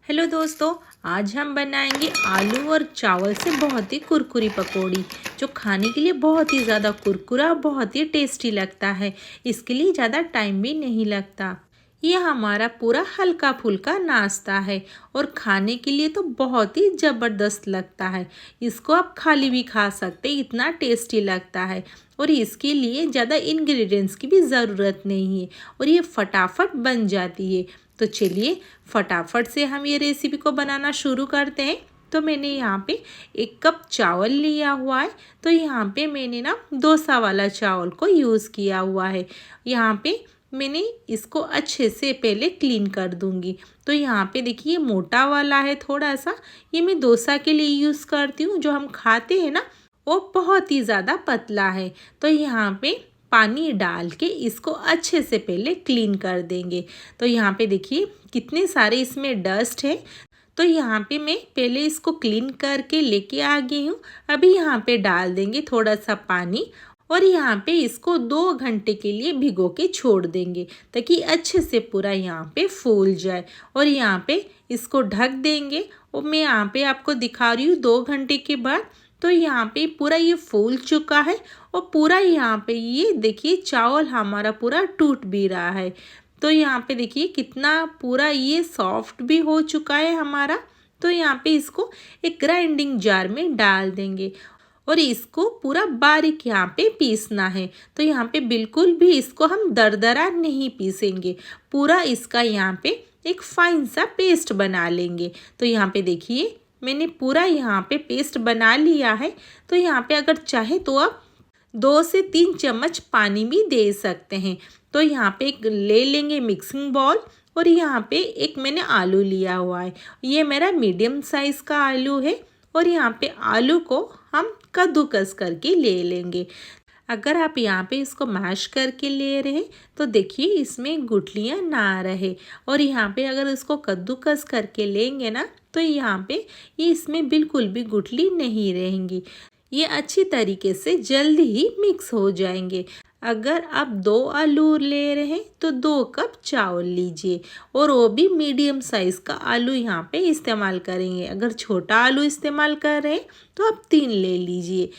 Hello दोस्तों, आज हम बनाएंगे आलू और चावल से बहुत ही कुरकुरी पकौड़ी जो खाने के लिए बहुत ही ज़्यादा कुरकुरा और बहुत ही टेस्टी लगता है। इसके लिए ज़्यादा टाइम भी नहीं लगता। ये हमारा पूरा हल्का फुल्का नाश्ता है और खाने के लिए तो बहुत ही ज़बरदस्त लगता है। इसको आप खाली भी खा सकते, इतना टेस्टी लगता है और इसके लिए ज़्यादा इंग्रेडिएंट्स की भी ज़रूरत नहीं है और ये फटाफट बन जाती है। तो चलिए फटाफट से हम ये रेसिपी को बनाना शुरू करते हैं। तो मैंने यहाँ पे 1 कप चावल लिया हुआ है। तो यहाँ पे मैंने ना डोसा वाला चावल को यूज़ किया हुआ है। यहाँ पे मैंने इसको अच्छे से पहले क्लीन कर दूंगी। तो यहाँ पे देखिए मोटा वाला है थोड़ा सा, ये मैं डोसा के लिए यूज़ करती हूँ। जो हम खाते हैं ना वो बहुत ही ज़्यादा पतला है। तो यहाँ पे पानी डाल के इसको अच्छे से पहले क्लीन कर देंगे। तो यहाँ पे देखिए कितने सारे इसमें डस्ट है। तो यहाँ पे मैं पहले इसको क्लीन करके लेके आ गई हूँ। अभी यहाँ पे डाल देंगे थोड़ा सा पानी और यहाँ पे इसको 2 घंटे के लिए भिगो के छोड़ देंगे ताकि अच्छे से पूरा यहाँ पे फूल जाए। और यहाँ पे इसको ढक देंगे और मैं यहाँ पे आपको दिखा रही हूँ 2 घंटे के बाद। तो यहाँ पे पूरा ये फूल चुका है और पूरा यहाँ पे ये देखिए चावल हमारा पूरा टूट भी रहा है। तो यहाँ पे देखिए कितना पूरा ये सॉफ्ट भी हो चुका है हमारा। तो यहाँ पे इसको एक ग्राइंडिंग जार में डाल देंगे और इसको पूरा बारीक यहाँ पे पीसना है। तो यहाँ पे बिल्कुल भी इसको हम दरदरा नहीं पीसेंगे, पूरा इसका यहाँ पे एक फाइन सा पेस्ट बना लेंगे। तो यहाँ पे देखिए मैंने पूरा यहाँ पे पेस्ट बना लिया है। तो यहाँ पे अगर चाहे तो आप 2 से 3 चम्मच पानी भी दे सकते हैं। तो यहाँ पे एक ले लेंगे मिक्सिंग बाउल और यहाँ पे एक मैंने आलू लिया हुआ है। ये मेरा मीडियम साइज़ का आलू है और यहाँ पे आलू को हम कद्दूकस करके ले लेंगे। अगर आप यहाँ पे इसको मैश करके ले रहे हैं तो देखिए इसमें गुठलियाँ ना रहे। और यहाँ पे अगर इसको कद्दूकस करके लेंगे ना तो यहाँ पे ये इसमें बिल्कुल भी गुठली नहीं रहेंगी। ये अच्छी तरीके से जल्दी ही मिक्स हो जाएंगे। अगर आप 2 आलू ले रहे हैं तो 2 कप चावल लीजिए और वो भी मीडियम साइज़ का आलू यहाँ पे इस्तेमाल करेंगे। अगर छोटा आलू इस्तेमाल कर रहे हैं तो आप 3 ले लीजिए।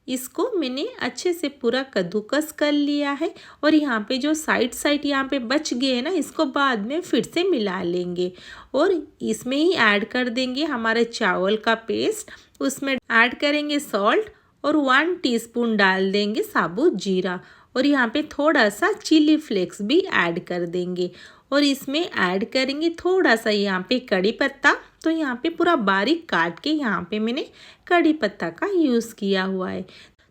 इसको मैंने अच्छे से पूरा कद्दूकस कर लिया है और यहाँ पे जो साइड यहाँ पे बच गए हैं ना इसको बाद में फिर से मिला लेंगे और इसमें ही ऐड कर देंगे हमारे चावल का पेस्ट। उसमें ऐड करेंगे सॉल्ट और 1 टीस्पून डाल देंगे साबुत जीरा और यहाँ पे थोड़ा सा चिली फ्लेक्स भी ऐड कर देंगे और इसमें ऐड करेंगे थोड़ा सा यहाँ पे कड़ी पत्ता। तो यहाँ पे पूरा बारीक काट के यहाँ पे मैंने कड़ी पत्ता का यूज़ किया हुआ है।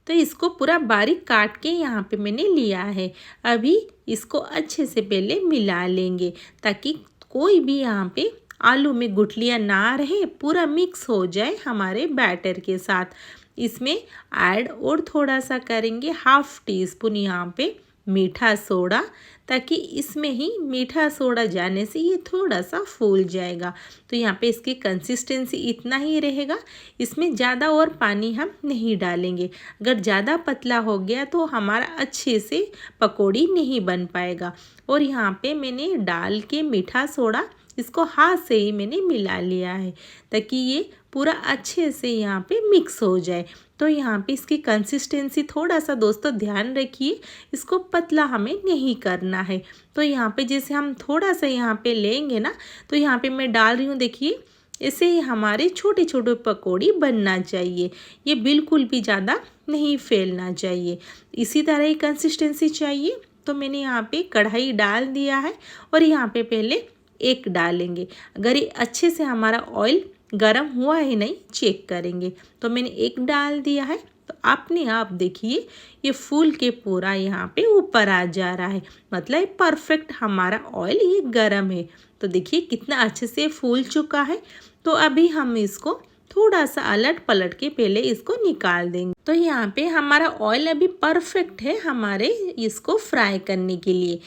तो इसको पूरा बारीक काट के यहाँ पे मैंने लिया है। अभी इसको अच्छे से पहले मिला लेंगे ताकि कोई भी यहाँ पे आलू में गुठलियाँ ना रहे, पूरा मिक्स हो जाए हमारे बैटर के साथ। इसमें ऐड और थोड़ा सा करेंगे 1/2 टीस्पून यहाँ पे मीठा सोडा ताकि इसमें ही मीठा सोडा जाने से ये थोड़ा सा फूल जाएगा। तो यहाँ पे इसकी कंसिस्टेंसी इतना ही रहेगा, इसमें ज़्यादा और पानी हम नहीं डालेंगे। अगर ज़्यादा पतला हो गया तो हमारा अच्छे से पकौड़ी नहीं बन पाएगा। और यहाँ पे मैंने डाल के मीठा सोडा इसको हाथ से ही मैंने मिला लिया है ताकि ये पूरा अच्छे से यहाँ पे मिक्स हो जाए। तो यहाँ पे इसकी कंसिस्टेंसी थोड़ा सा दोस्तों ध्यान रखिए, इसको पतला हमें नहीं करना है। तो यहाँ पे जैसे हम थोड़ा सा यहाँ पे लेंगे ना तो यहाँ पे मैं डाल रही हूँ, देखिए ऐसे ही हमारे छोटे छोटे पकौड़ी बनना चाहिए। ये बिल्कुल भी ज़्यादा नहीं फैलना चाहिए, इसी तरह ही कंसिस्टेंसी चाहिए। तो मैंने यहाँ पे कढ़ाई डाल दिया है और यहाँ पे पहले एक डालेंगे। अगर ये अच्छे से हमारा ऑयल गरम हुआ है नहीं चेक करेंगे। तो मैंने एक डाल दिया है। तो अपने आप देखिए ये फूल के पूरा यहाँ पे ऊपर आ जा रहा है, मतलब परफेक्ट हमारा ऑयल ये गरम है। तो देखिए कितना अच्छे से फूल चुका है। तो अभी हम इसको थोड़ा सा अलट पलट के पहले इसको निकाल देंगे। तो यहाँ पे हमारा ऑयल अभी परफेक्ट है हमारे इसको फ्राई करने के लिए।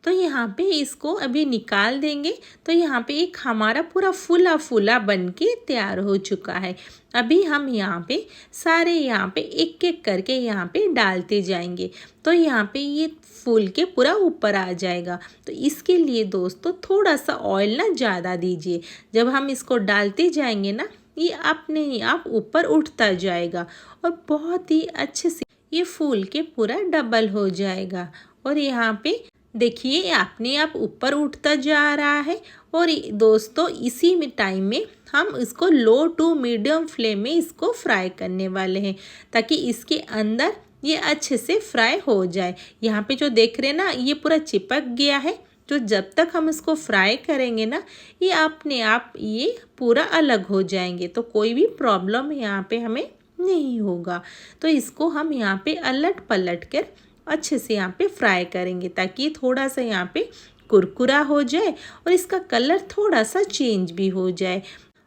तो यहाँ पे इसको अभी निकाल देंगे। तो यहाँ पे एक हमारा पूरा फूला फूला बन के तैयार हो चुका है। अभी हम यहाँ पे सारे यहाँ पे एक एक करके यहाँ पे डालते जाएंगे। तो यहाँ पे ये फूल के पूरा ऊपर आ जाएगा। तो इसके लिए दोस्तों थोड़ा सा ऑयल ना ज़्यादा दीजिए। जब हम इसको डालते जाएंगे ना, ये अपने ही आप ऊपर उठता जाएगा और बहुत ही अच्छे से ये फूल के पूरा डबल हो जाएगा। और यहाँ पे देखिए अपने आप ऊपर उठता जा रहा है। और दोस्तों इसी में टाइम में हम इसको लो टू मीडियम फ्लेम में इसको फ्राई करने वाले हैं, ताकि इसके अंदर ये अच्छे से फ्राई हो जाए। यहाँ पे जो देख रहे हैं ना, ये पूरा चिपक गया है। तो जब तक हम इसको फ्राई करेंगे ना, ये अपने आप ये पूरा अलग हो जाएंगे। तो कोई भी प्रॉब्लम यहाँ पे हमें नहीं होगा। तो इसको हम यहाँ पे अलट पलट कर अच्छे से यहाँ पे फ्राई करेंगे, ताकि थोड़ा सा यहाँ पे कुरकुरा हो जाए और इसका कलर थोड़ा सा चेंज भी हो जाए।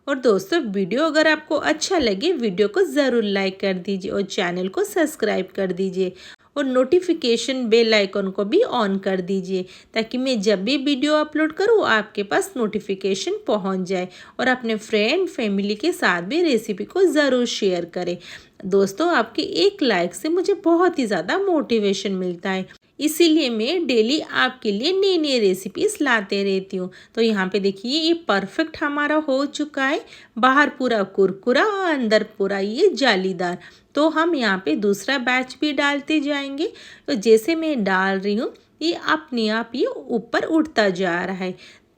और दोस्तों वीडियो अगर आपको अच्छा लगे, वीडियो को ज़रूर लाइक कर दीजिए और चैनल को सब्सक्राइब कर दीजिए और नोटिफिकेशन बेल आइकन को भी ऑन कर दीजिए, ताकि मैं जब भी वीडियो अपलोड करूँ आपके पास नोटिफिकेशन पहुंच जाए। और अपने फ्रेंड फैमिली के साथ भी रेसिपी को ज़रूर शेयर करें। दोस्तों आपके एक लाइक से मुझे बहुत ही ज़्यादा मोटिवेशन मिलता है, इसीलिए मैं डेली आपके लिए नई नई रेसिपीज लाते रहती हूँ। तो यहाँ पे देखिए ये परफेक्ट हमारा हो चुका है, बाहर पूरा कुरकुरा और अंदर पूरा ये जालीदार। तो हम यहाँ पे दूसरा बैच भी डालते जाएंगे। तो जैसे मैं डाल रही हूँ, ये अपने आप ये ऊपर उठता जा रहा है।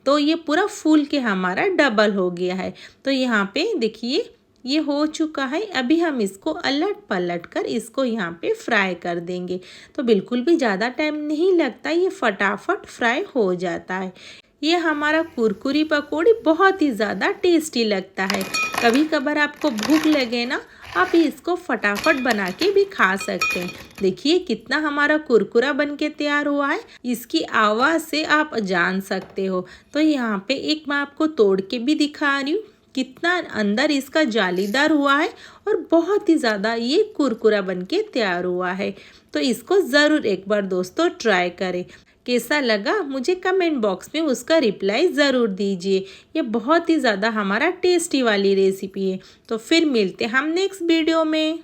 तो ये पूरा फूल के हमारा डबल हो गया है। तो यहाँ पे देखिए ये हो चुका है। अभी हम इसको अलट पलट कर इसको यहाँ पे फ्राई कर देंगे। तो बिल्कुल भी ज़्यादा टाइम नहीं लगता, ये फटाफट फ्राई हो जाता है। ये हमारा कुरकुरी पकौड़ी बहुत ही ज़्यादा टेस्टी लगता है। कभी कभार आपको भूख लगे ना, आप इसको फटाफट बना के भी खा सकते हैं। देखिए कितना हमारा कुरकुरा बन के तैयार हुआ है, इसकी आवाज़ से आप जान सकते हो। तो यहाँ पे एक मैं आपको तोड़ के भी दिखा रही हूँ, कितना अंदर इसका जालीदार हुआ है और बहुत ही ज़्यादा ये कुरकुरा बन के तैयार हुआ है। तो इसको ज़रूर एक बार दोस्तों ट्राई करें। कैसा लगा मुझे कमेंट बॉक्स में उसका रिप्लाई ज़रूर दीजिए। ये बहुत ही ज़्यादा हमारा टेस्टी वाली रेसिपी है। तो फिर मिलते हैं हम नेक्स्ट वीडियो में।